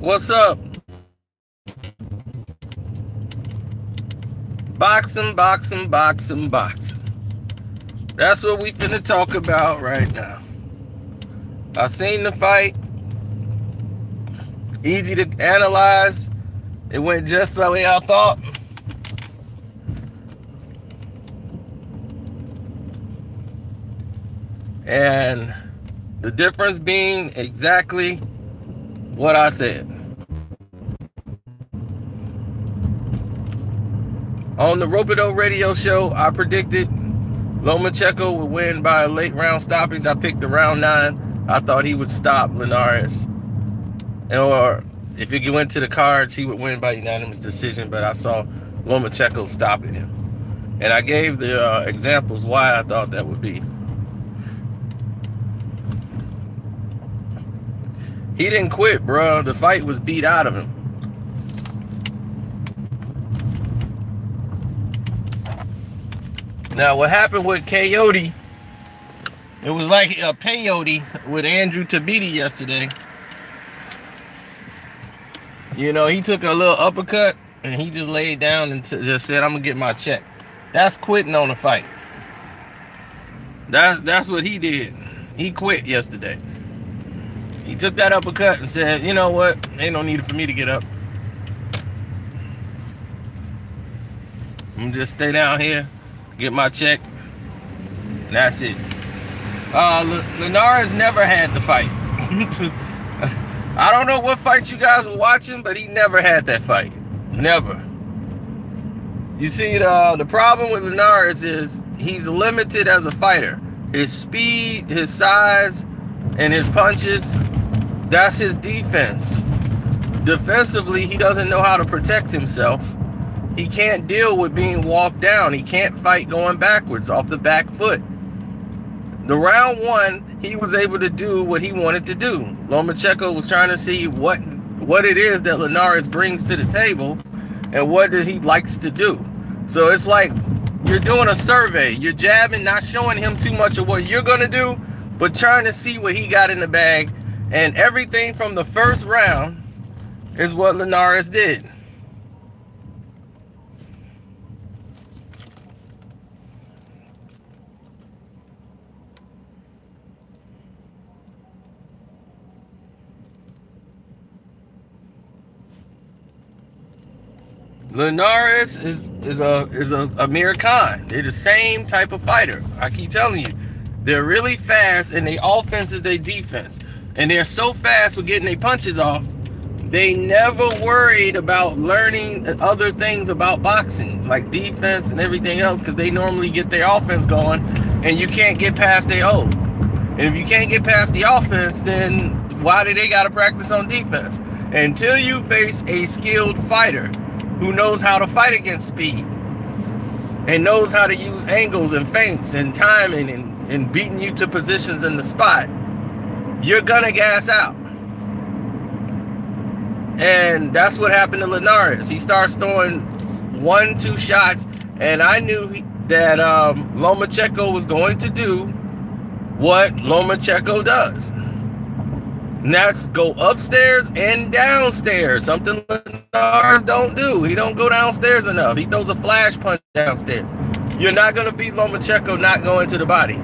What's up? Boxing. That's what we finna talk about right now. I seen the fight. Easy to analyze. It went just the way I thought. And the difference being exactly what I said. On the Robido radio show, I predicted Lomachenko would win by a late round stoppage. I picked the round 9. I thought he would stop Linares. Or if he went to the cards, he would win by unanimous decision. But I saw Lomachenko stopping him. And I gave the examples why I thought that would be. He didn't quit, bro. The fight was beat out of him. Now, what happened with Coyote, it was like a peyote with Andrew Tabiti yesterday. You know, he took a little uppercut and he just laid down and just said, I'm going to get my check. That's quitting on the fight. That's what he did. He quit yesterday. He took that uppercut and said, you know what? Ain't no need for me to get up. I'm going to just stay down here, get my check, and that's it. Linares never had the fight. I don't know what fight you guys were watching, but he never had that fight. Never. You see, the problem with Linares is he's limited as a fighter. His speed, his size, and his punches, that's his defense. Defensively, he doesn't know how to protect himself. He can't deal with being walked down. He can't fight going backwards off the back foot. The round 1, he was able to do what he wanted to do. Lomachenko was trying to see what it is that Linares brings to the table and what he likes to do. So it's like you're doing a survey. You're jabbing, not showing him too much of what you're going to do, but trying to see what he got in the bag. And everything from the first round is what Linares did. Linares is a Amir Khan. They're the same type of fighter. I keep telling you. They're really fast, and their offense is their defense. And they're so fast with getting their punches off, they never worried about learning other things about boxing, like defense and everything else, because they normally get their offense going, and you can't get past their O. And if you can't get past the offense, then why do they got to practice on defense? Until you face a skilled fighter who knows how to fight against speed and knows how to use angles and feints and timing and beating you to positions in the spot, you're gonna gas out. And that's what happened to Linares. He starts throwing 1-2 shots, and I knew that Lomachenko was going to do what Lomachenko does. And that's go upstairs and downstairs, something Linares don't do. He don't go downstairs enough. He throws a flash punch downstairs. You're not going to beat Lomachenko not going to the body.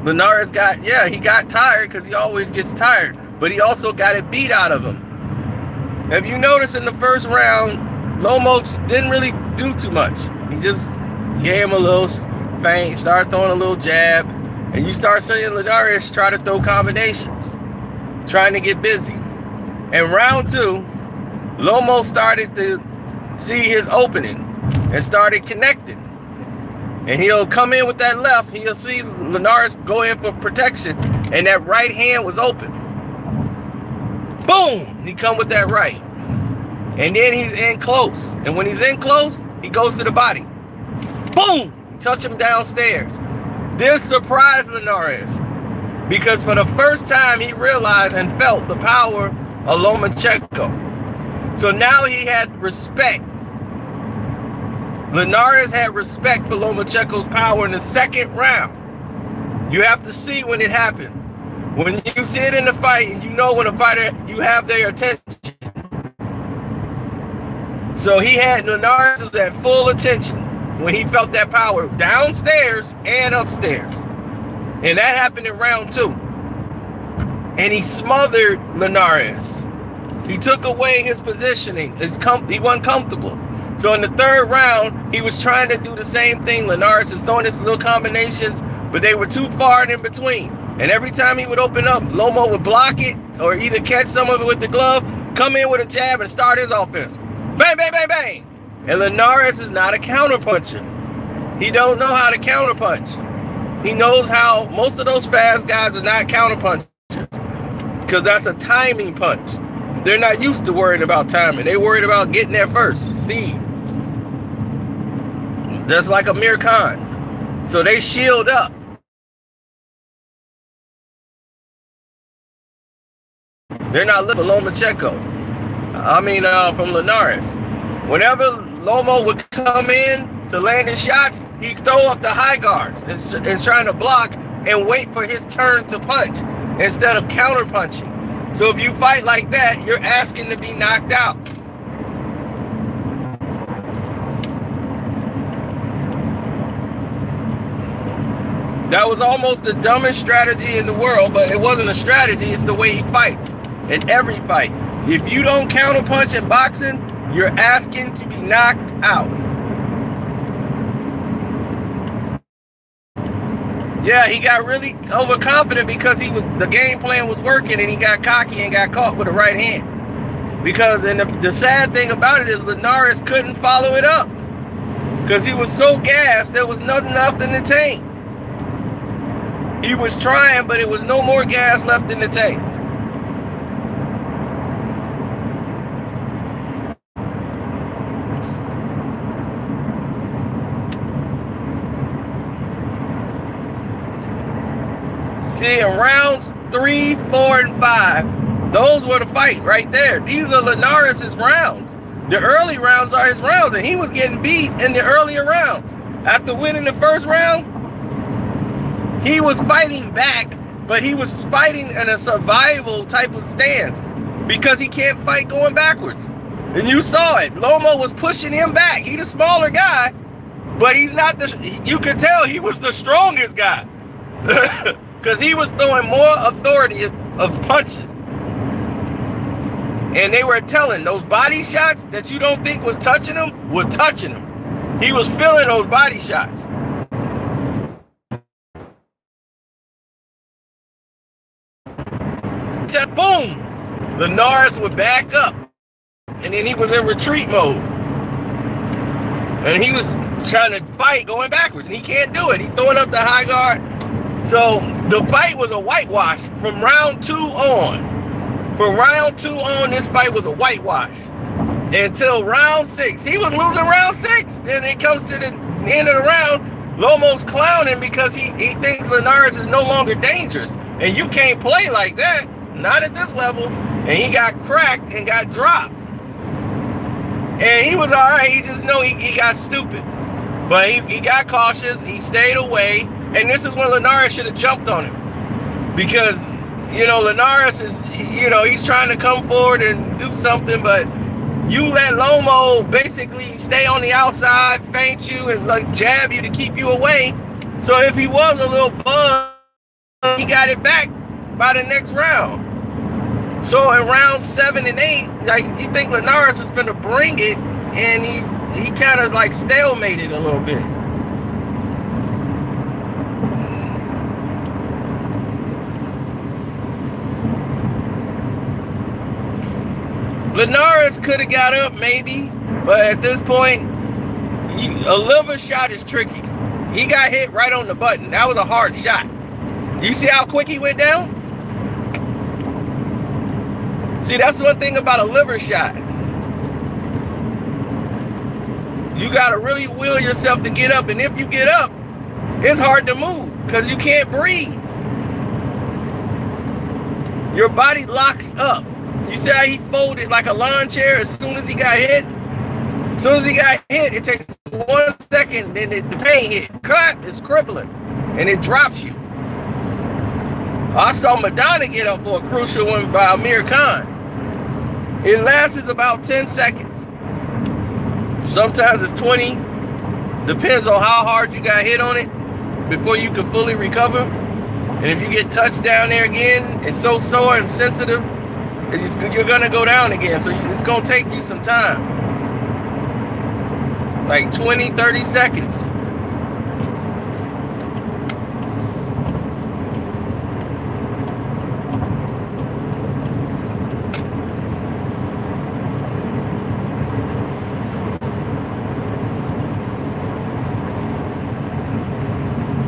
Linares he got tired because he always gets tired, but he also got it beat out of him. If you notice in the first round, Lomo didn't really do too much. He just gave him a little feint, started throwing a little jab, and you start seeing Linares try to throw combinations, trying to get busy. In round 2, Lomo started to see his opening and started connecting. And he'll come in with that left. He'll see Linares go in for protection. And that right hand was open. Boom! He come with that right. And then he's in close. And when he's in close, he goes to the body. Boom! You touch him downstairs. This surprised Linares. Because for the first time, he realized and felt the power of Lomachenko. So now he had respect. Linares had respect for Lomachenko's power in the second round. You have to see when it happened. When you see it in the fight, and you know when a fighter, you have their attention. So he had Linares was at full attention when he felt that power downstairs and upstairs. And that happened in round 2. And he smothered Linares. He took away his positioning. He wasn't comfortable. So in the 3rd round, he was trying to do the same thing. Linares is throwing his little combinations, but they were too far in between. And every time he would open up, Lomo would block it or either catch some of it with the glove, come in with a jab and start his offense. Bang, bang, bang, bang. And Linares is not a counterpuncher. He don't know how to counterpunch. He knows how most of those fast guys are not counterpunchers because that's a timing punch. They're not used to worrying about timing. They're worried about getting there first, speed. Just like Amir Khan. So they shield up. They're not living Lomachenko. From Linares. Whenever Lomo would come in to land his shots, he'd throw up the high guards and trying to block and wait for his turn to punch instead of counter punching. So if you fight like that, you're asking to be knocked out. That was almost the dumbest strategy in the world, but it wasn't a strategy. It's the way he fights in every fight. If you don't counterpunch in boxing, you're asking to be knocked out. Yeah, he got really overconfident because the game plan was working and he got cocky and got caught with the right hand. Because the sad thing about it is Linares couldn't follow it up because he was so gassed, there was nothing left in the tank. He was trying, but it was no more gas left in the tank. See, in rounds 3, 4, and 5, those were the fight right there. These are Linares' rounds. The early rounds are his rounds, and he was getting beat in the earlier rounds. After winning the first round, he was fighting back, but he was fighting in a survival type of stance because he can't fight going backwards. And you saw it. Lomo was pushing him back. He's a smaller guy, but he's not you could tell he was the strongest guy. Because he was throwing more authority of punches. And they were telling those body shots that you don't think was touching him, was touching him. He was feeling those body shots. Boom! Linares would back up. And then he was in retreat mode. And he was trying to fight going backwards. And he can't do it. He's throwing up the high guard. So the fight was a whitewash from round 2 on. From round 2 on, this fight was a whitewash. Until round 6. He was losing round 6. Then it comes to the end of the round, Lomo's clowning because he thinks Linares is no longer dangerous. And you can't play like that. Not at this level. And he got cracked and got dropped. And he was all right. He just know he got stupid. But he got cautious. He stayed away. And this is when Linares should have jumped on him. Because, Linares is, he's trying to come forward and do something, but you let Lomo basically stay on the outside, feint you, and jab you to keep you away. So if he was a little buzzed, he got it back by the next round. So in rounds 7 and 8, you think Linares is going to bring it, and he kind of stalemated a little bit. Linares could have got up maybe, but at this point, a liver shot is tricky. He got hit right on the button. That was a hard shot. You see how quick he went down? See, that's one thing about a liver shot. You got to really will yourself to get up, and if you get up, it's hard to move because you can't breathe. Your body locks up. You see how he folded like a lawn chair as soon as he got hit? As soon as he got hit, it takes 1 second, then the pain hit. Cut, it's crippling, and it drops you. I saw Madonna get up for a crucial one by Amir Khan. It lasts about 10 seconds. Sometimes it's 20. Depends on how hard you got hit on it before you can fully recover. And if you get touched down there again, it's so sore and sensitive, you're gonna go down again. So it's gonna take you some time. Like 20, 30 seconds.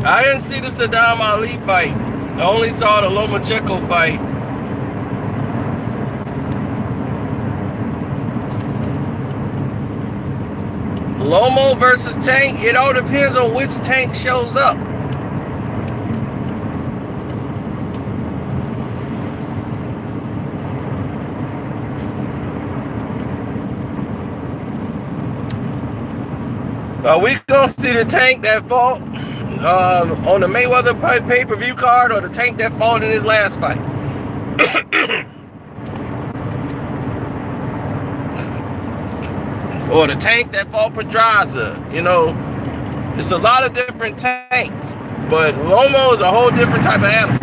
I didn't see the Saddam Ali fight. I only saw the Lomachenko fight. Lomo versus Tank, it all depends on which Tank shows up. We gonna see the Tank that fought on the Mayweather pay-per-view card, or the Tank that fought in his last fight. Or the Tank that fought Pedraza. You know, it's a lot of different Tanks, but Lomo is a whole different type of animal.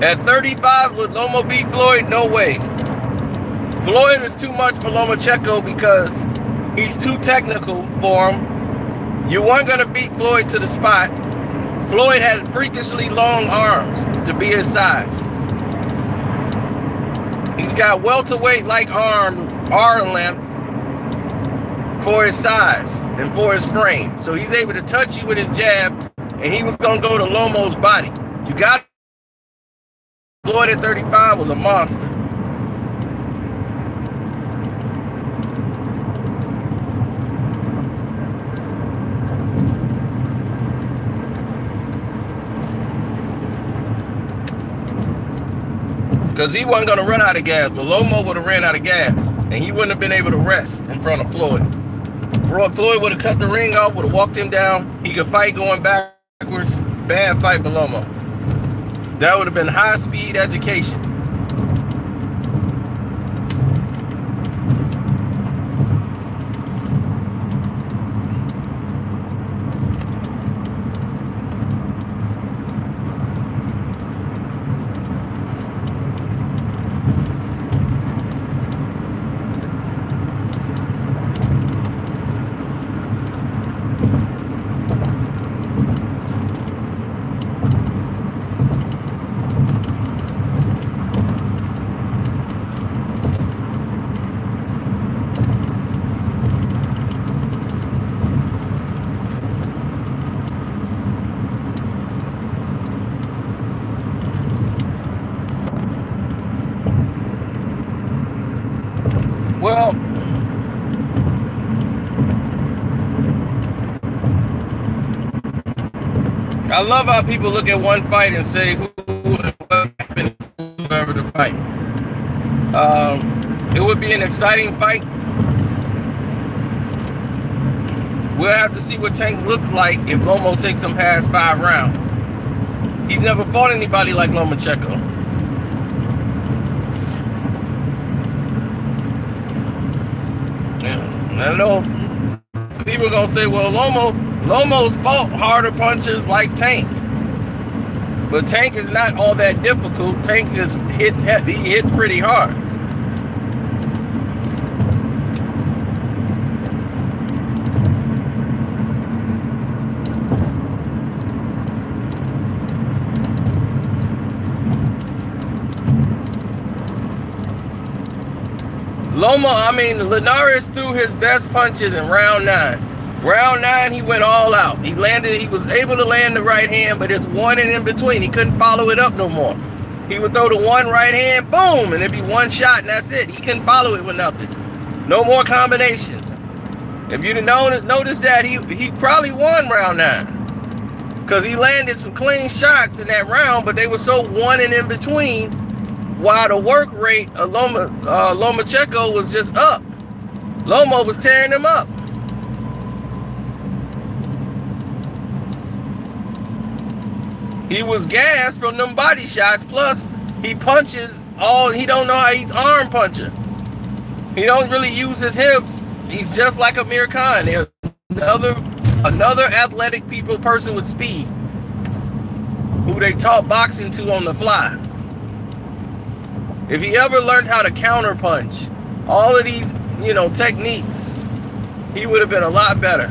At 35, would Loma beat Floyd? No way. Floyd is too much for Lomachenko because he's too technical for him. You weren't going to beat Floyd to the spot. Floyd had freakishly long arms to be his size. He's got welterweight-like arm length for his size and for his frame. So he's able to touch you with his jab, and he was going to go to Lomo's body. You got Floyd at 35 was a monster. Because he wasn't going to run out of gas, but Lomo would have ran out of gas, and he wouldn't have been able to rest in front of Floyd. Floyd would have cut the ring off, would have walked him down. He could fight going backwards. Bad fight for Lomo. That would have been high-speed education. Well, I love how people look at one fight and say who happened, whoever the fight. It would be an exciting fight. We'll have to see what Tank looks like if Lomo takes him past 5 rounds. He's never fought anybody like Lomachenko. I know people are gonna say, well, Lomo's fought harder punches like Tank. But Tank is not all that difficult. Tank just hits heavy, he hits pretty hard. Linares threw his best punches in round 9. Round 9, he went all out. He was able to land the right hand, but there's one in between. He couldn't follow it up no more. He would throw the one right hand, boom, and it'd be one shot, and that's it. He couldn't follow it with nothing. No more combinations. If you'd have noticed that, he probably won round 9. Because he landed some clean shots in that round, but they were so one and in between, while the work rate of Lomachenko was just up. Lomo was tearing him up. He was gassed from them body shots. Plus, he punches he don't know how he's arm puncher. He don't really use his hips. He's just like Amir Khan. Another athletic person with speed who they taught boxing to on the fly. If he ever learned how to counter punch, all of these, techniques, he would have been a lot better.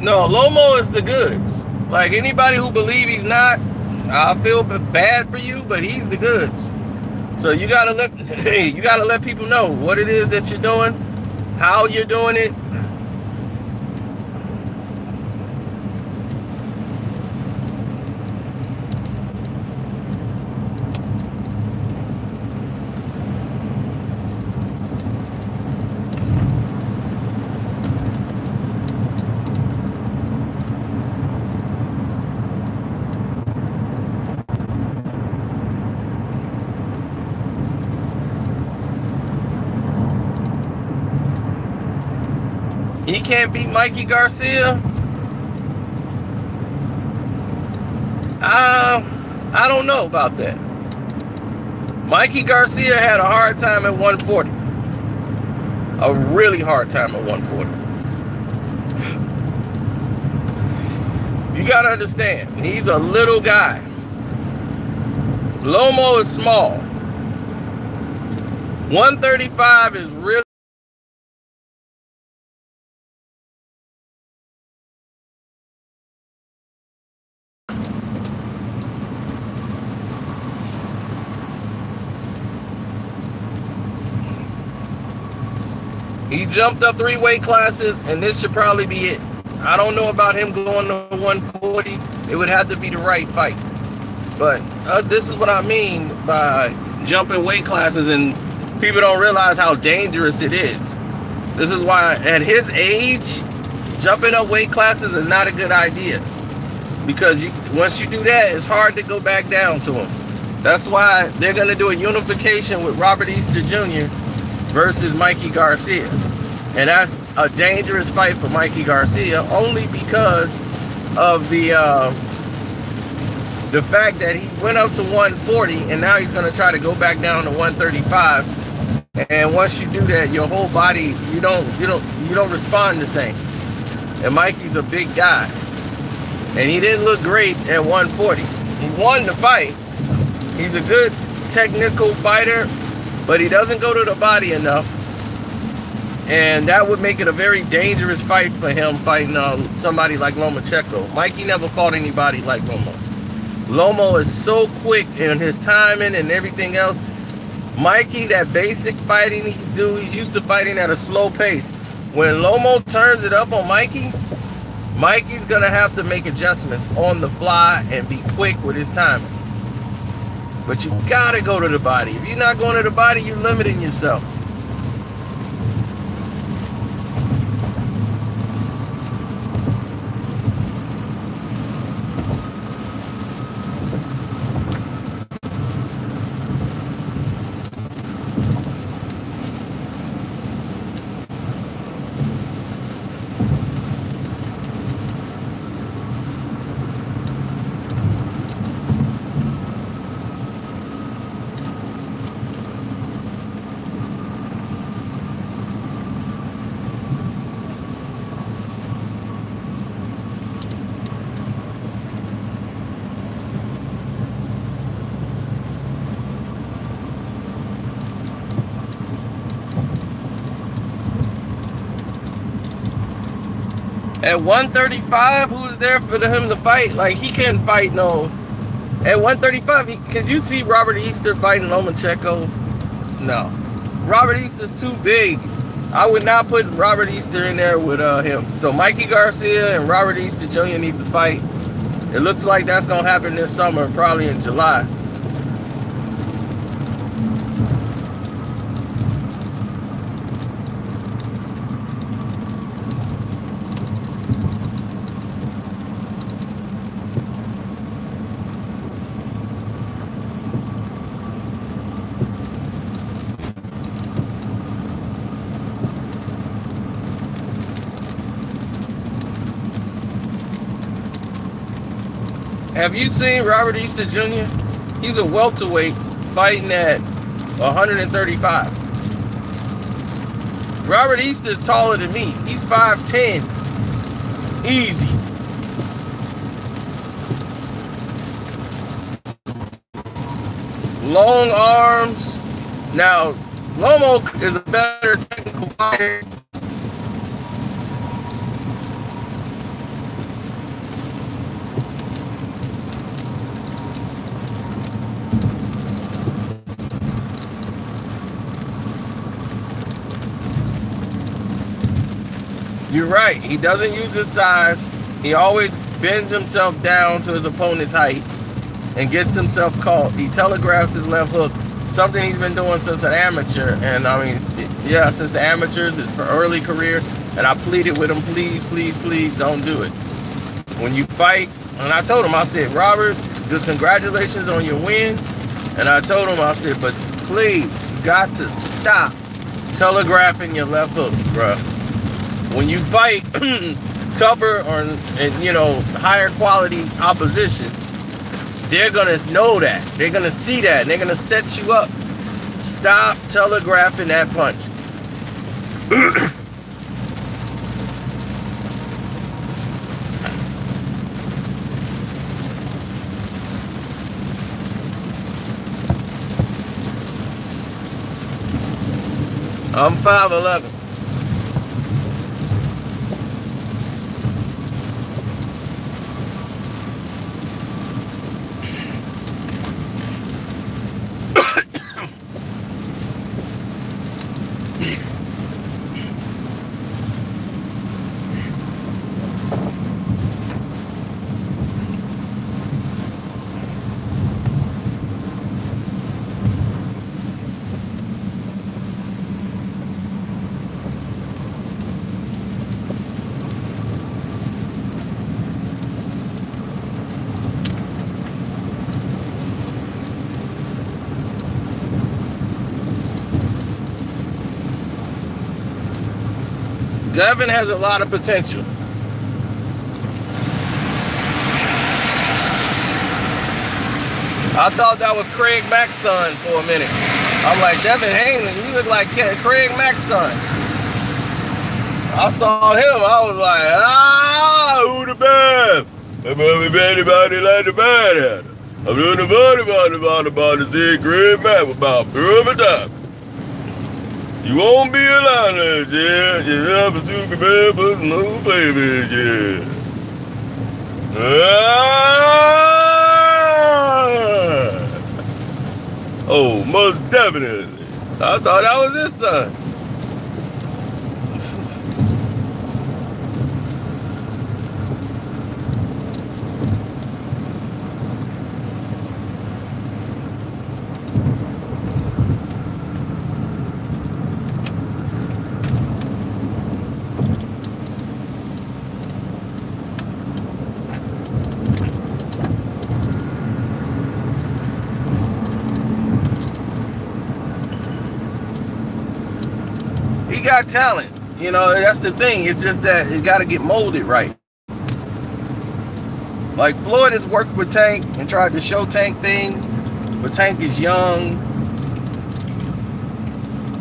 No, Lomo is the goods. Like, anybody who believes he's not, I feel bad for you, but he's the goods. So you gotta let people know what it is that you're doing, how you're doing it. He can't beat Mikey Garcia. I don't know about that. Mikey Garcia had a hard time at 140. A really hard time at 140. You gotta understand, he's a little guy. Lomo is small. 135 is really. He jumped up 3 weight classes, and this should probably be it. I don't know about him going to 140. It would have to be the right fight. But this is what I mean by jumping weight classes, and people don't realize how dangerous it is. This is why at his age, jumping up weight classes is not a good idea. Because once you do that, it's hard to go back down to him. That's why they're going to do a unification with Robert Easter Jr. versus Mikey Garcia. And that's a dangerous fight for Mikey Garcia, only because of the fact that he went up to 140 and now he's going to try to go back down to 135. And once you do that, your whole body, you don't respond the same. And Mikey's a big guy, and he didn't look great at 140. He won the fight. He's a good technical fighter, but he doesn't go to the body enough. And that would make it a very dangerous fight for him, fighting somebody like Lomachenko. Mikey never fought anybody like Lomo. Lomo is so quick in his timing and everything else. Mikey, that basic fighting he can do, he's used to fighting at a slow pace. When Lomo turns it up on Mikey, Mikey's going to have to make adjustments on the fly and be quick with his timing. But you got to go to the body. If you're not going to the body, you're limiting yourself. At 135, who was there for him to fight? Like, he couldn't fight no. At 135, could you see Robert Easter fighting Lomachenko? No. Robert Easter's too big. I would not put Robert Easter in there with him. So Mikey Garcia and Robert Easter Jr. need to fight. It looks like that's going to happen this summer, probably in July. Have you seen Robert Easter Jr.? He's a welterweight fighting at 135. Robert Easter's taller than me. He's 5'10". Easy. Long arms. Now, Lomo is a better technical fighter. You're right. He doesn't use his size. He always bends himself down to his opponent's height and gets himself caught. He telegraphs his left hook, something he's been doing since an amateur. And I mean, yeah, since the amateurs, it's for early career. And I pleaded with him, please, please, please don't do it. When you fight, and I told him, I said, Robert, congratulations on your win. And I told him, I said, but please, you got to stop telegraphing your left hook, bruh. When you fight tougher or, you know, higher quality opposition, they're going to know that. They're going to see that. And they're going to set you up. Stop telegraphing that punch. I'm 5'11". Devin has a lot of potential. I thought that was Craig Mack's son for a minute. I'm like, Devin Haney, you look like Craig Mack's son. I saw him, I was like, who the bad? I'm anybody like the bad. I'm doing the body about to see Craig Mack about perfect time. You won't be alive, yeah. You have a two bad, but no baby, yeah. Oh, most definitely. I thought that was his son. Got talent, you know, that's the thing. It's just that it got to get molded right. Like Floyd has worked with Tank and tried to show Tank things, but Tank is young.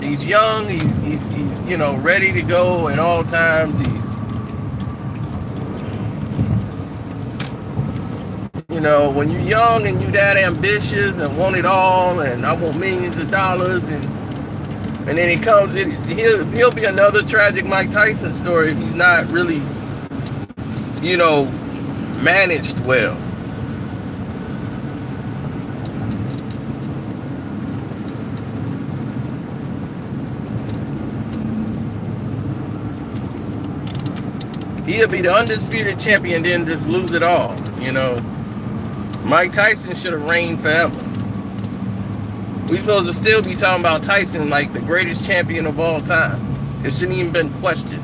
He's young. He's you know, ready to go at all times. He's, you know, when you're young and you that ambitious and want it all, and I want millions of dollars, and then he comes in, he'll be another tragic Mike Tyson story if he's not really you know, managed well. He'll be the undisputed champion, then just lose it all, you know. Mike Tyson should have reigned forever. We're supposed to still be talking about Tyson like the greatest champion of all time. It shouldn't even been questioned.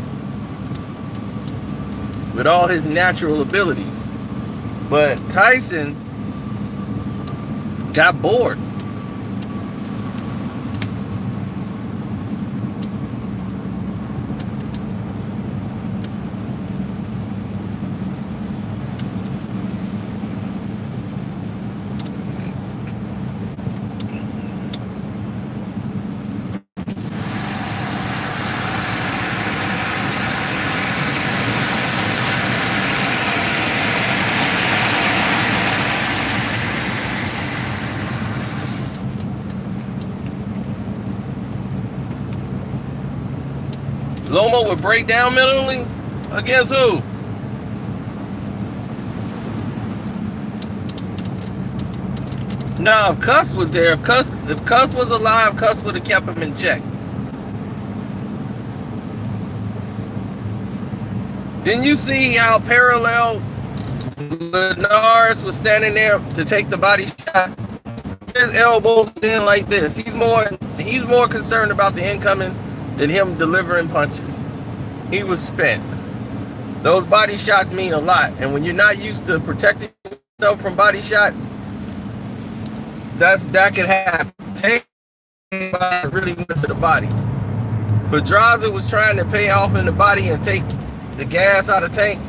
With all his natural abilities. But Tyson got bored. Loma would break down mentally? Against who? No, if Cuss was there, if Cuss was alive, Cuss would have kept him in check. Didn't you see how parallel Linares was standing there to take the body shot? His elbows in like this. He's more concerned about the incoming than him delivering punches. He was spent. Those body shots mean a lot, and when you're not used to protecting yourself from body shots, that can happen. Tank really went to the body. Pedraza was trying to pay off in the body and take the gas out of Tank,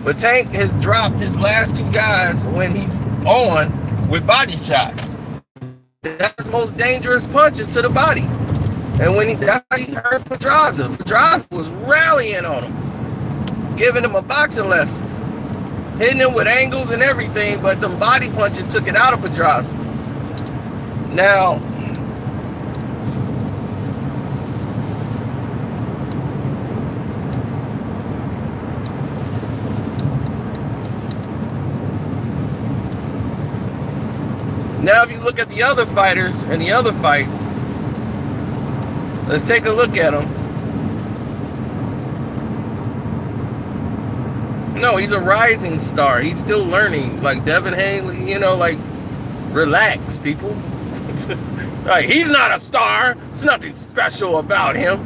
but Tank has dropped his last two guys when he's on with body shots. That's the most dangerous punches to the body. And when he hurt Pedraza was rallying on him, giving him a boxing lesson, hitting him with angles and everything, but them body punches took it out of Pedraza. Now, if you look at the other fighters and the other fights, let's take a look at him. No, he's a rising star. He's still learning. Like Devin Haney, you know, like, relax, people. Like, he's not a star. There's nothing special about him.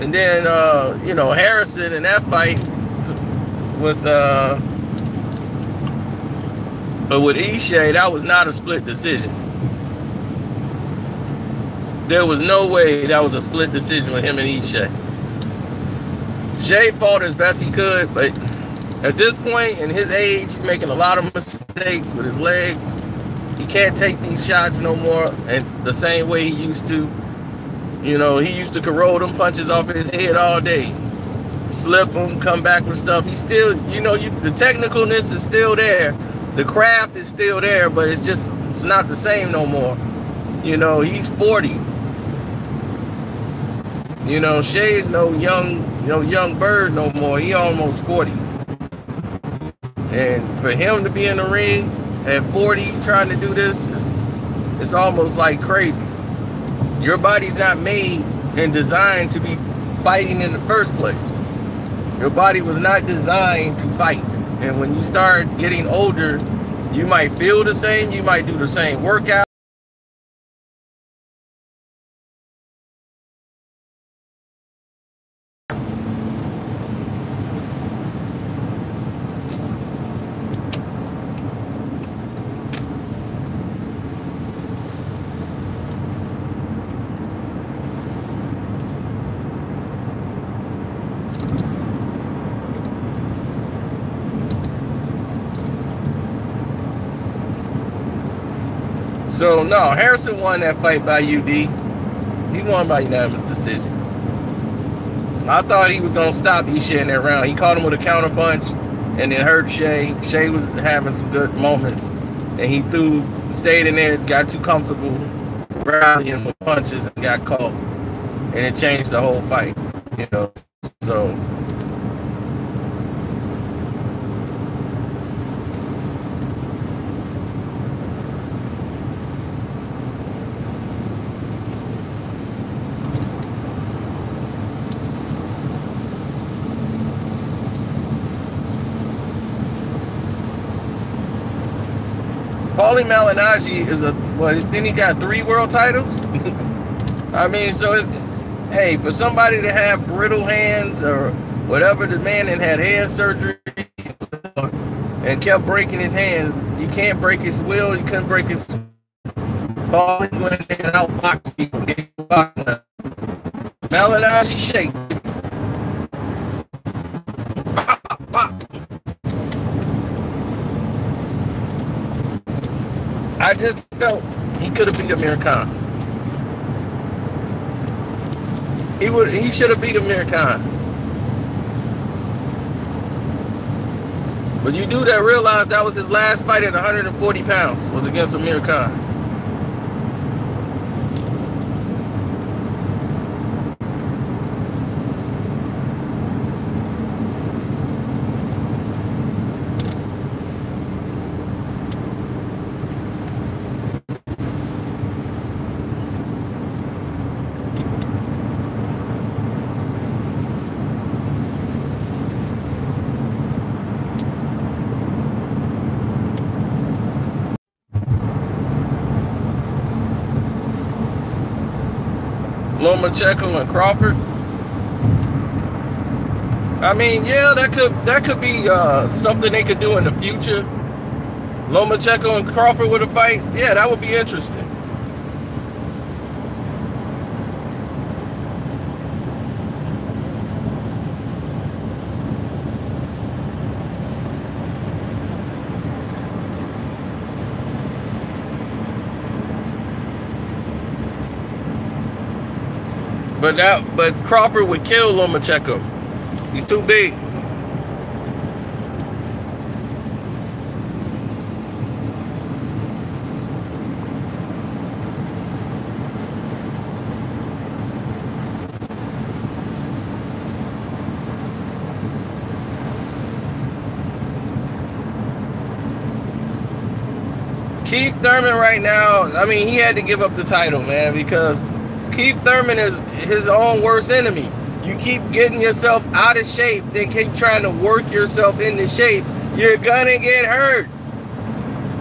And then, you know, Harrison in that fight with Shay, that was not a split decision. There was no way that was a split decision with him and Shay. Shay fought as best he could, but at this point in his age, he's making a lot of mistakes with his legs. He can't take these shots no more and the same way he used to. You know, he used to corral them punches off his head all day. Slip them, come back with stuff. He's still, you know, the technicalness is still there. The craft is still there, but it's not the same no more. You know, he's 40. You know, Shay's no young bird no more. He almost 40. And for him to be in the ring at 40 trying to do this, it's almost like crazy. Your body's not made and designed to be fighting in the first place. Your body was not designed to fight. And when you start getting older, you might feel the same, you might do the same workout. So, no, Harrison won that fight by UD. He won by unanimous decision. I thought he was going to stop Shay in that round. He caught him with a counter punch and then hurt Shay. Shay was having some good moments. And he stayed in there, got too comfortable rallying with punches and got caught. And it changed the whole fight, you know. So, Paulie Malignaggi is then he got 3 world titles? I mean, so hey, for somebody to have brittle hands or whatever, the man that had hand surgery and kept breaking his hands, you can't break his will, you couldn't break his. Paulie went in and outboxed people. Malignaggi Shay. I just felt he could have beat Amir Khan. He should have beat Amir Khan. But you do that realize that was his last fight at 140 pounds, was against Amir Khan. Lomachenko and Crawford. I mean, yeah, that could be something they could do in the future. Lomachenko and Crawford with a fight, yeah, that would be interesting. But Crawford would kill Lomachenko. He's too big. Keith Thurman right now, I mean, he had to give up the title, man, because Keith Thurman is his own worst enemy. You keep getting yourself out of shape, then keep trying to work yourself into shape, you're gonna get hurt.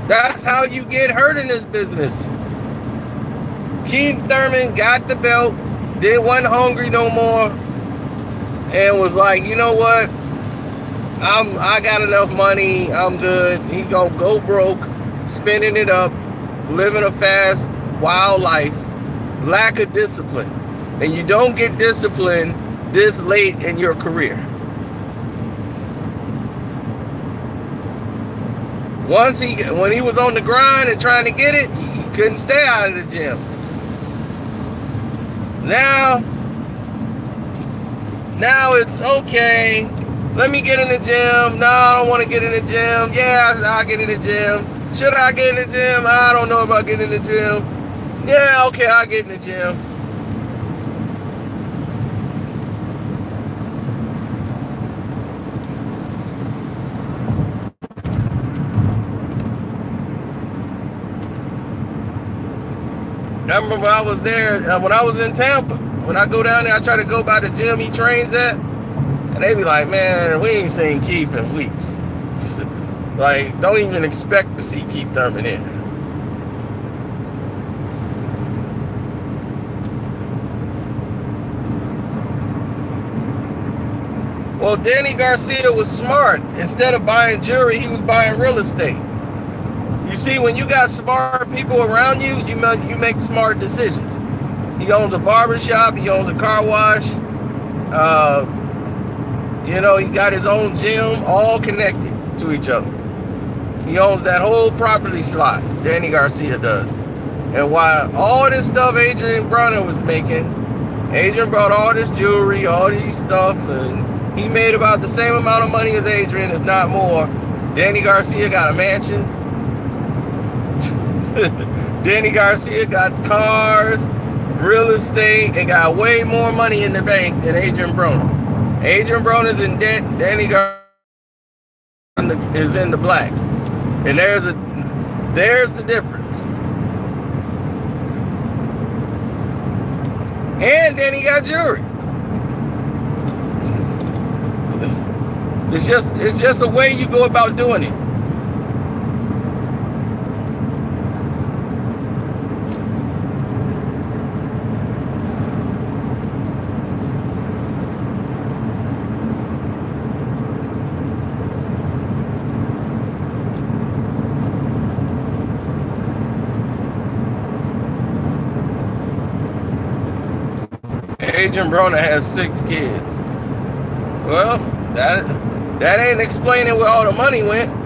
That's how you get hurt in this business. Keith Thurman got the belt, wasn't hungry no more, and was like, you know what? I got enough money, I'm good. He gonna go broke, spending it up, living a fast, wild life. Lack of discipline. And you don't get discipline this late in your career. When he was on the grind and trying to get it, he couldn't stay out of the gym. Now it's okay. Let me get in the gym. No, I don't want to get in the gym. Yeah, I'll get in the gym. Should I get in the gym? I don't know about getting in the gym. Yeah, okay, I'll get in the gym. I remember I was there when I was in Tampa. When I go down there, I try to go by the gym he trains at. And they be like, man, we ain't seen Keith in weeks. Like, don't even expect to see Keith Thurman in. Well, Danny Garcia was smart. Instead of buying jewelry, he was buying real estate. You see, when you got smart people around you, you make smart decisions. He owns a barbershop. He owns a car wash. He got his own gym, all connected to each other. He owns that whole property slot, Danny Garcia does. And while all this stuff Adrian Broner was making, Adrian brought all this jewelry, all these stuff, and he made about the same amount of money as Adrian, if not more. Danny Garcia got a mansion. Danny Garcia got cars, real estate, and got way more money in the bank than Adrian Broner. Adrian Broner's in debt. Danny Garcia is in the black. And there's the difference. And then he got jewelry. It's just a way you go about doing it. Adrian Broner has 6 kids. Well, that ain't explaining where all the money went.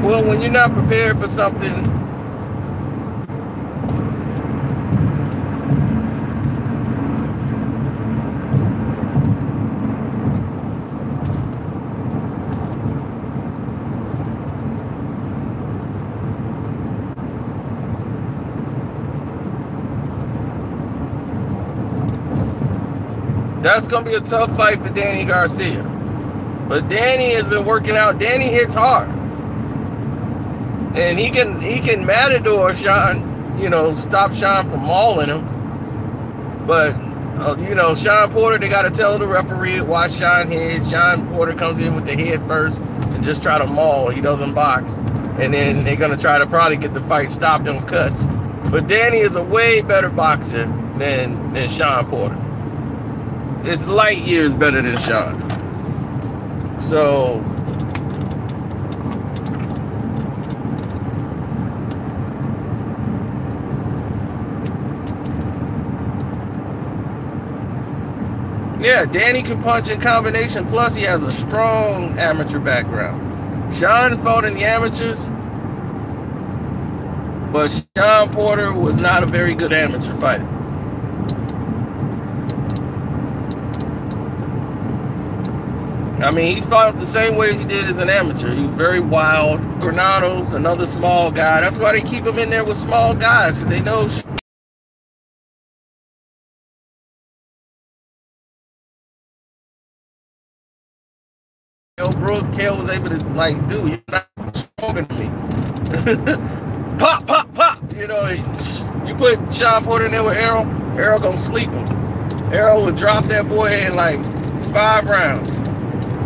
Well, when you're not prepared for something, that's going to be a tough fight for Danny Garcia. But Danny has been working out. Danny hits hard. And he can matador Shawn, you know, stop Shawn from mauling him. But, you know, Shawn Porter, they got to tell the referee to watch Shawn head. Shawn Porter comes in with the head first and just try to maul. He doesn't box. And then they're going to try to probably get the fight stopped on cuts. But Danny is a way better boxer than Shawn Porter. It's light years better than Shawn. So... yeah, Danny can punch in combination, plus he has a strong amateur background. Shawn fought in the amateurs, but Shawn Porter was not a very good amateur fighter. I mean, he fought the same way he did as an amateur. He was very wild. Granado's another small guy. That's why they keep him in there with small guys, because they know... Kale was able to, like, dude, you're not stronger than me. Pop, pop, pop. You know, you put Shawn Porter in there with Errol gonna sleep him. Errol would drop that boy in like 5 rounds.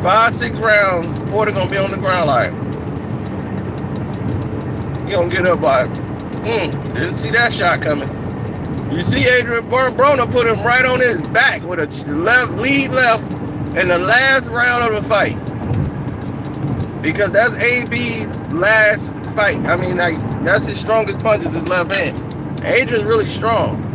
5-6 rounds, Porter gonna be on the ground like, he gonna get up like, didn't see that shot coming. You see Adrian Broner put him right on his back with a lead left in the last round of the fight. Because that's AB's last fight. I mean, like, that's his strongest punches, his left hand. Adrian's really strong.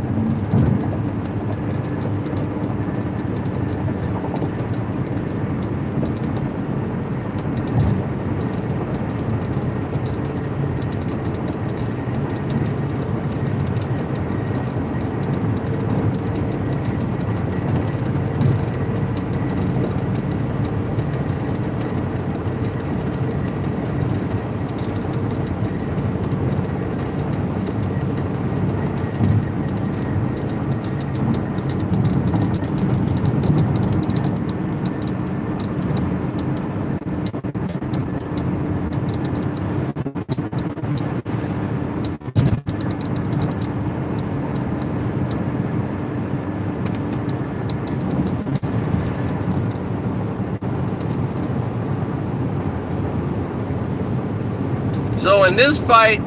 So in this fight,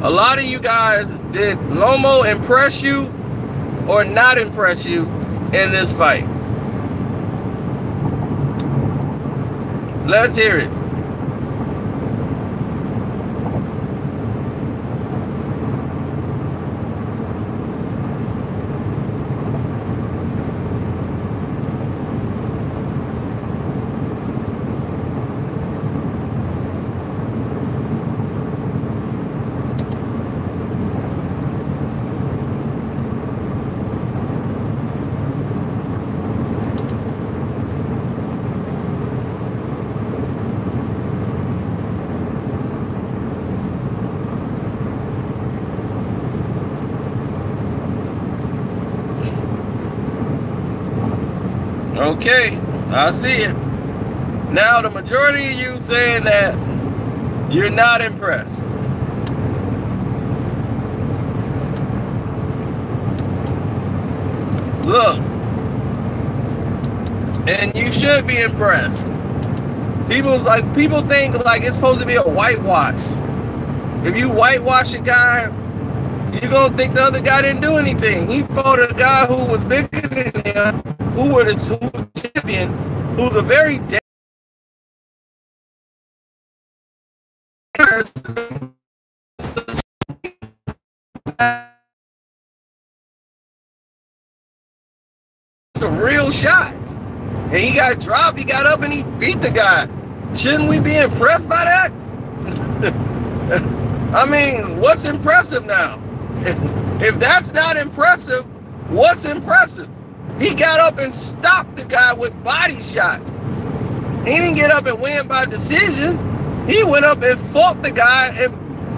A lot of you guys, did Lomo impress you or not impress you in this fight? Let's hear it. Okay, I see it. Now, the majority of you saying that you're not impressed. Look, and you should be impressed. People think like it's supposed to be a whitewash. If you whitewash a guy, you're gonna think the other guy didn't do anything. He fought a guy who was bigger than him, who was champion, who's a very some real shots. And he got dropped, he got up and he beat the guy. Shouldn't we be impressed by that? I mean, what's impressive now? If that's not impressive, what's impressive? He got up and stopped the guy with body shots. He didn't get up and win by decisions. He went up and fought the guy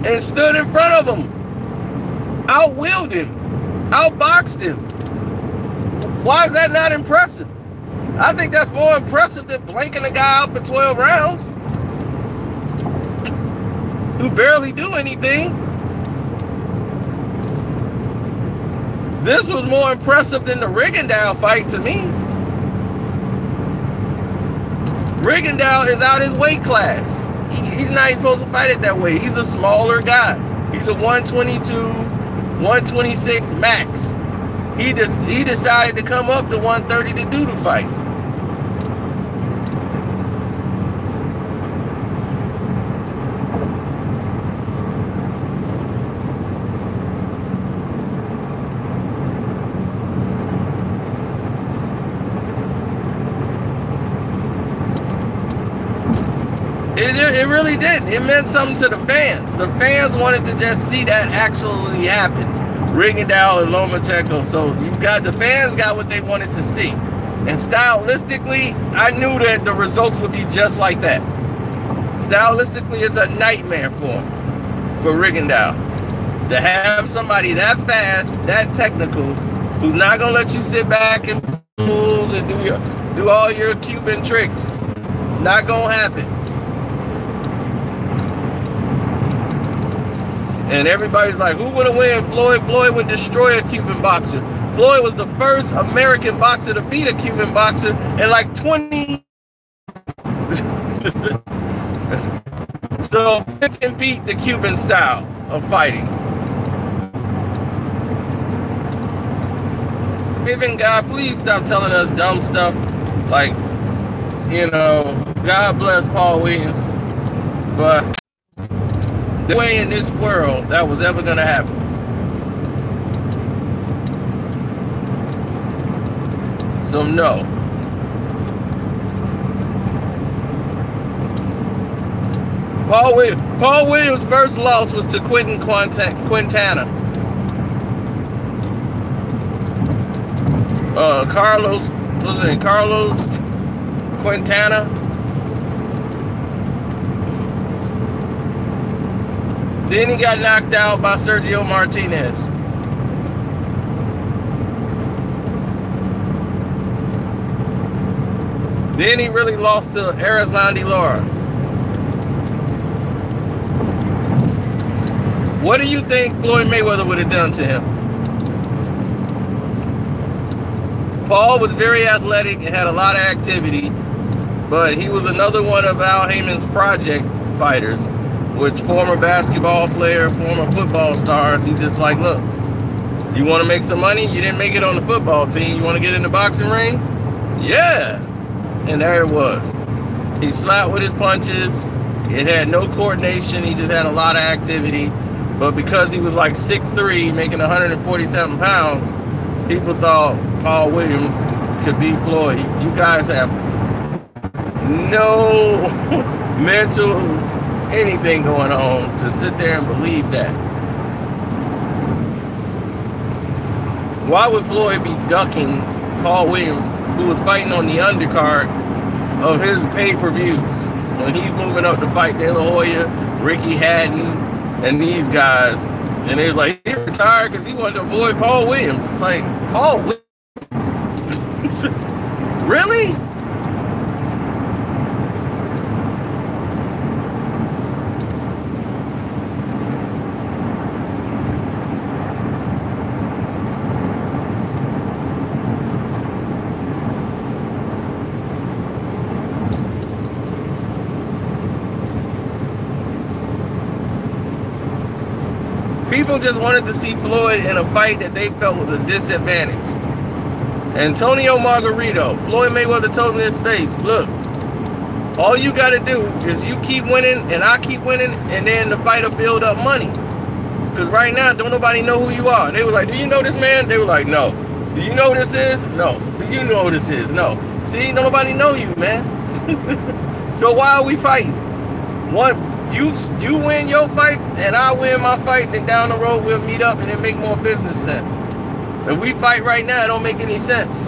and stood in front of him. Outwilled him. Outboxed him. Why is that not impressive? I think that's more impressive than blanking a guy out for 12 rounds. Who barely do anything. This was more impressive than the Rigondeaux fight to me. Rigondeaux is out his weight class. He's not even supposed to fight it that way. He's a smaller guy. He's a 122, 126 max. He decided to come up to 130 to do the fight. It really didn't. It meant something to the fans. The fans wanted to just see that actually happen. Rigondeaux and Lomachenko. So the fans got what they wanted to see. And stylistically, I knew that the results would be just like that. Stylistically, it's a nightmare for Rigondeaux. To have somebody that fast, that technical, who's not gonna let you sit back and moves and do all your Cuban tricks. It's not gonna happen. And everybody's like, who would have won? Floyd? Floyd would destroy a Cuban boxer. Floyd was the first American boxer to beat a Cuban boxer in like 20. So Floyd can beat the Cuban style of fighting. Even God, please stop telling us dumb stuff. Like, you know, God bless Paul Williams. But the way in this world that was ever gonna happen. So no. Paul Williams' first loss was to Quentin Quintana. Carlos Quintana. Then he got knocked out by Sergio Martinez. Then he really lost to Erislandy Lara. What do you think Floyd Mayweather would have done to him? Paul was very athletic and had a lot of activity, but he was another one of Al Heyman's project fighters. which former basketball player, former football stars, he's just like, look, you want to make some money? You didn't make it on the football team. You want to get in the boxing ring? Yeah. And there it was. He slapped with his punches. It had no coordination. He just had a lot of activity. But because he was like 6'3", making 147 pounds, people thought Paul Williams could beat Floyd. You guys have no mental anything going on to sit there and believe that. Why would Floyd be ducking Paul Williams, who was fighting on the undercard of his pay-per-views, when he's moving up to fight De La Hoya, Ricky Hatton, and these guys? And they was like, he retired because he wanted to avoid Paul Williams. It's like, Paul Williams? Really? People just wanted to see Floyd in a fight that they felt was a disadvantage. Antonio Margarito, Floyd Mayweather told him in his face, look, all you got to do is you keep winning and I keep winning, and then the fight will build up money. Because right now, don't nobody know who you are. They were like, do you know this man? They were like, no. Do you know who this is? No. Do you know who this is? No. See, don't nobody know you, man. So why are we fighting? You win your fights and I win my fight, then down the road we'll meet up and it make more business sense. If we fight right now, it don't make any sense.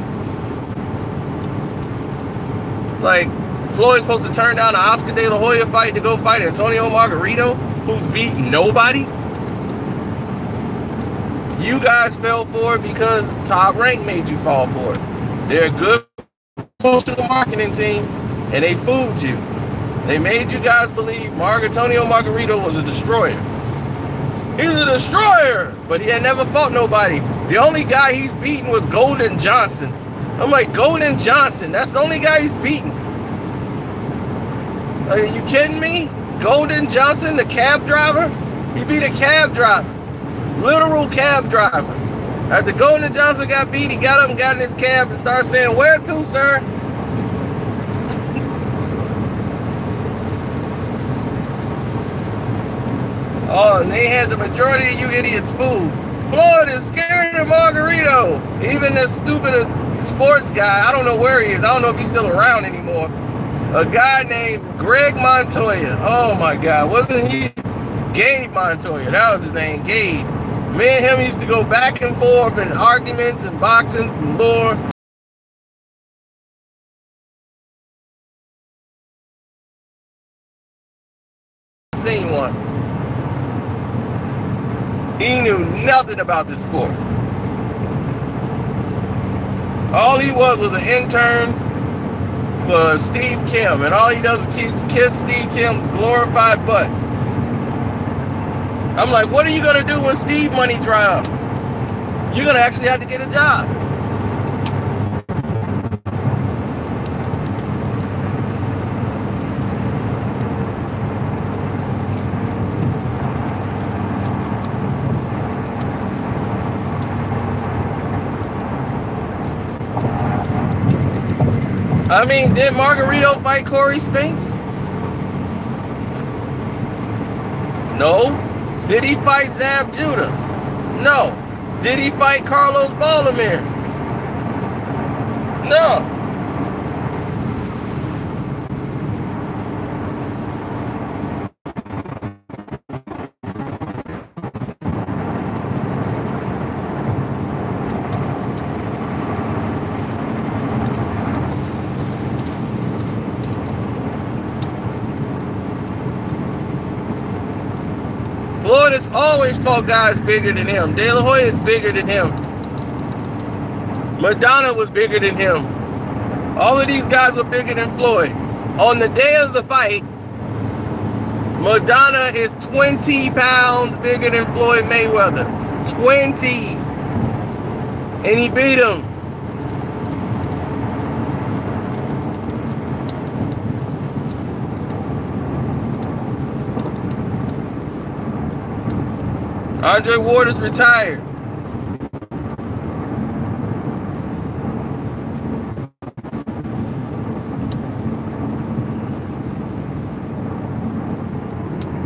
Like, Floyd's supposed to turn down an Oscar De La Hoya fight to go fight Antonio Margarito, who's beating nobody. You guys fell for it because Top Rank made you fall for it. They're a good promotional marketing team, and they fooled you. They made you guys believe Antonio Margarito was a destroyer. He's a destroyer, but he had never fought nobody. The only guy he's beaten was Golden Johnson. I'm like, Golden Johnson, that's the only guy he's beaten. Are you kidding me? Golden Johnson, the cab driver? He beat a cab driver. Literal cab driver. After Golden Johnson got beat, he got up and got in his cab and started saying, where to, sir? Oh, and they had the majority of you idiots fooled. Floyd is scared of Margarito. Even this stupid sports guy, I don't know where he is. I don't know if he's still around anymore. A guy named Greg Montoya. Oh my God, wasn't he? Gabe Montoya, that was his name, Gabe. Me and him used to go back and forth in arguments and boxing and lore. Seen one. He knew nothing about the sport. All he was an intern for Steve Kim, and all he does is kiss Steve Kim's glorified butt. I'm like, what are you gonna do when Steve money dry up? You're gonna actually have to get a job. I mean, did Margarito fight Corey Spinks? No. Did he fight Zab Judah? No. Did he fight Carlos Baldomir? No. Floyd has always fought guys bigger than him. De La Hoya is bigger than him. Madonna was bigger than him. All of these guys were bigger than Floyd. On the day of the fight, Madonna is 20 pounds bigger than Floyd Mayweather. 20. And he beat him. Andre Ward is retired.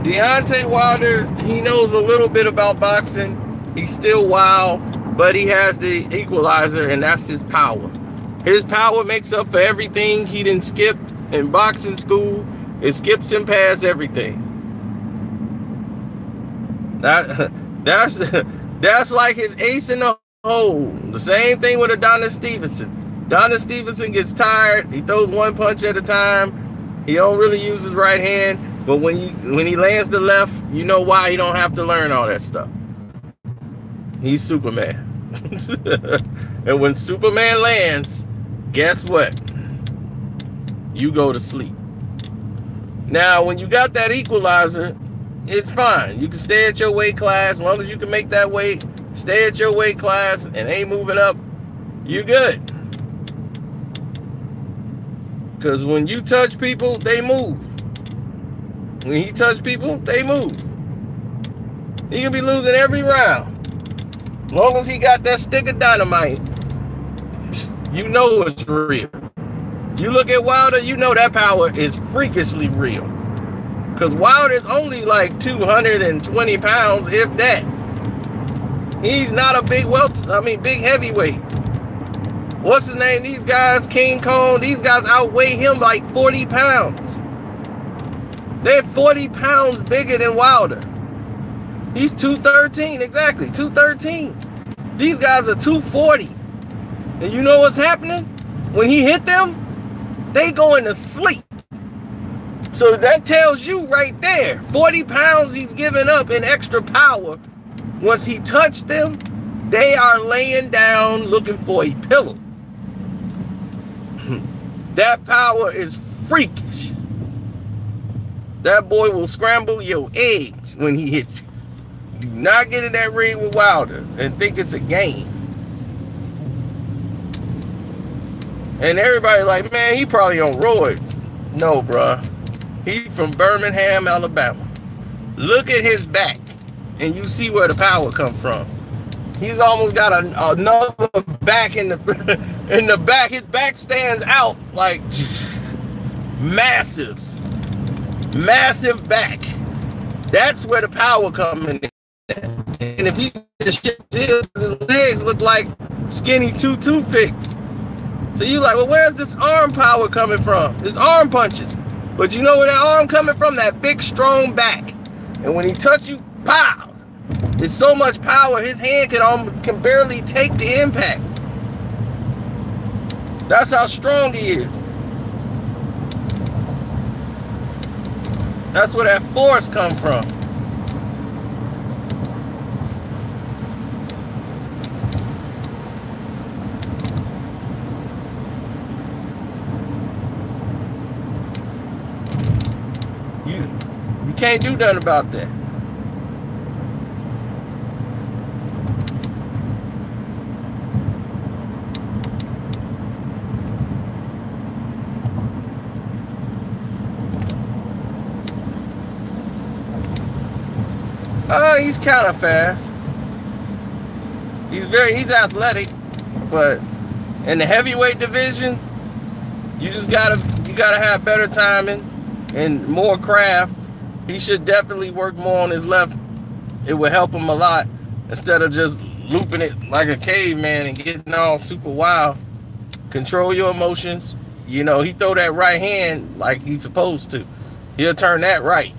Deontay Wilder, he knows a little bit about boxing. He's still wild, but he has the equalizer, and that's his power. His power makes up for everything he didn't skip in boxing school. It skips him past everything. That's like his ace in the hole. The same thing with Adonis Stevenson. Adonis Stevenson gets tired. He throws one punch at a time. He don't really use his right hand. But when he lands the left, you know why he don't have to learn all that stuff. He's Superman. And when Superman lands, guess what? You go to sleep. Now, when you got that equalizer, it's fine. You can stay at your weight class. As long as you can make that weight, stay at your weight class and ain't moving up, you good. Because when you touch people, they move. When he touch people, they move. He can be losing every round. As long as he got that stick of dynamite, you know it's real. You look at Wilder, you know that power is freakishly real. Because Wilder's only like 220 pounds, if that. He's not a big big heavyweight. What's his name? These guys, King Kong, these guys outweigh him like 40 pounds. They're 40 pounds bigger than Wilder. He's 213, exactly, 213. These guys are 240. And you know what's happening? When he hit them, they going to sleep. So that tells you right there, 40 pounds he's giving up in extra power. Once he touched them, they are laying down looking for a pillow. That power is freakish. That boy will scramble your eggs when he hits you. Do not get in that ring with Wilder and think it's a game. And everybody like, man, he probably on roids. No, bruh. He from Birmingham, Alabama. Look at his back, and you see where the power comes from. He's almost got another back in the back. His back stands out like massive back. That's where the power comes in. And if he just his legs look like skinny two toothpicks. So you like, well, where's this arm power coming from? His arm punches. But you know where that arm coming from? That big, strong back. And when he touch you, pow! There's so much power, his hand can barely take the impact. That's how strong he is. That's where that force come from. You can't do nothing about that. He's kind of fast. He's athletic, but in the heavyweight division, you gotta have better timing and more craft. He should definitely work more on his left. It would help him a lot instead of just looping it like a caveman and getting all super wild. Control your emotions. You know, he throw that right hand like he's supposed to. He'll turn that right.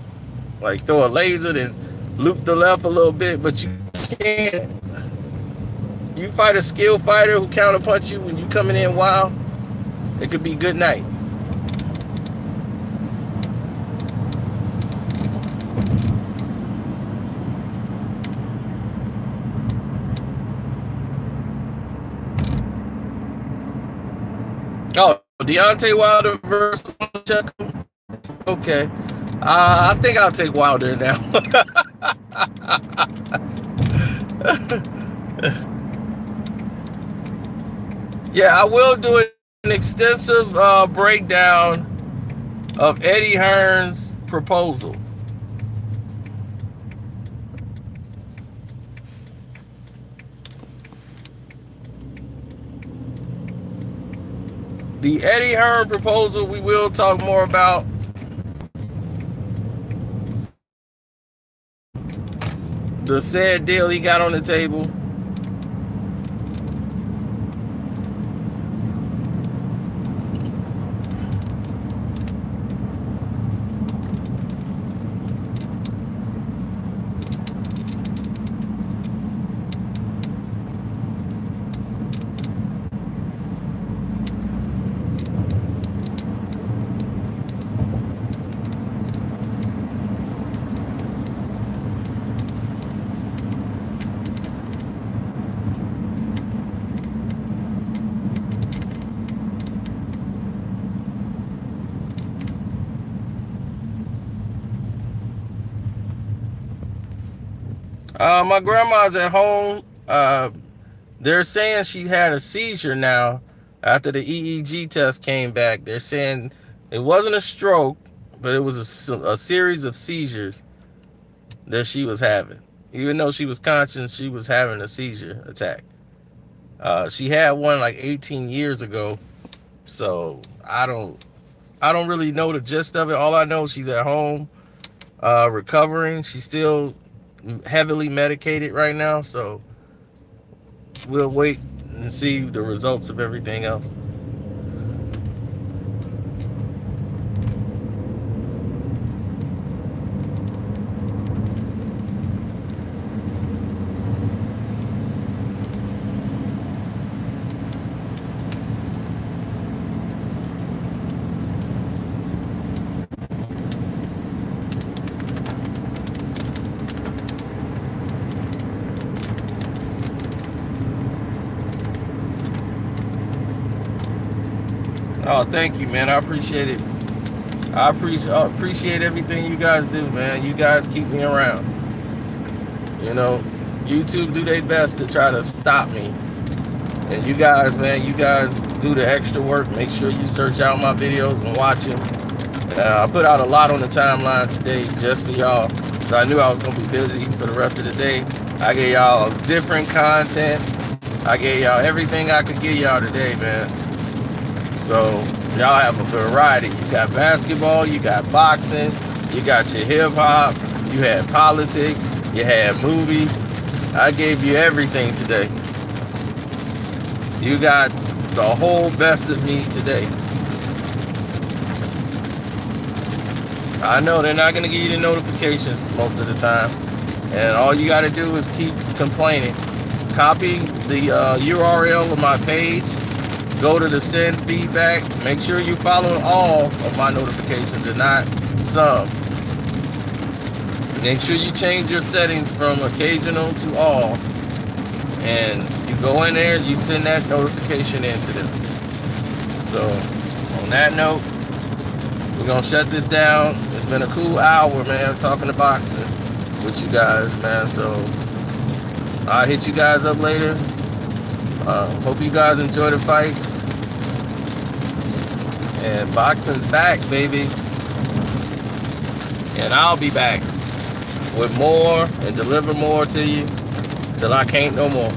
Like throw a laser, then loop the left a little bit, but you can't. You fight a skilled fighter who counterpunch you when you coming in wild, it could be good night. Oh, Deontay Wilder versus Lomachenko. Okay. I think I'll take Wilder now. Yeah, I will do an extensive breakdown of Eddie Hearn's proposal. The Eddie Hearn proposal, we will talk more about. The said deal he got on the table. My grandma's at home. They're saying she had a seizure now after the EEG test came back. They're saying it wasn't a stroke, but it was a series of seizures that she was having. Even though she was conscious, she was having a seizure attack. She had one like 18 years ago, so I don't really know the gist of it. All I know, she's at home, recovering. She's still heavily medicated right now, so we'll wait and see the results of everything else. Oh, thank you, man. I appreciate it. I appreciate everything you guys do, man. You guys keep me around. You know, YouTube do their best to try to stop me. And you guys, man, you guys do the extra work. Make sure you search out my videos and watch them. I put out a lot on the timeline today just for y'all. So I knew I was going to be busy for the rest of the day. I gave y'all different content. I gave y'all everything I could give y'all today, man. So y'all have a variety. You got basketball, you got boxing, you got your hip hop, you had politics, you had movies. I gave you everything today. You got the whole best of me today. I know they're not gonna give you the notifications most of the time. And all you gotta do is keep complaining. Copy the URL of my page. Go to the send feedback. Make sure you follow all of my notifications and not some. Make sure you change your settings from occasional to all. And you go in there, you send that notification in to them. So, on that note, we're going to shut this down. It's been a cool hour, man, talking about boxing with you guys, man. So, I'll hit you guys up later. Hope you guys enjoy the fights. And boxing's back, baby. And I'll be back with more and deliver more to you till I can't no more.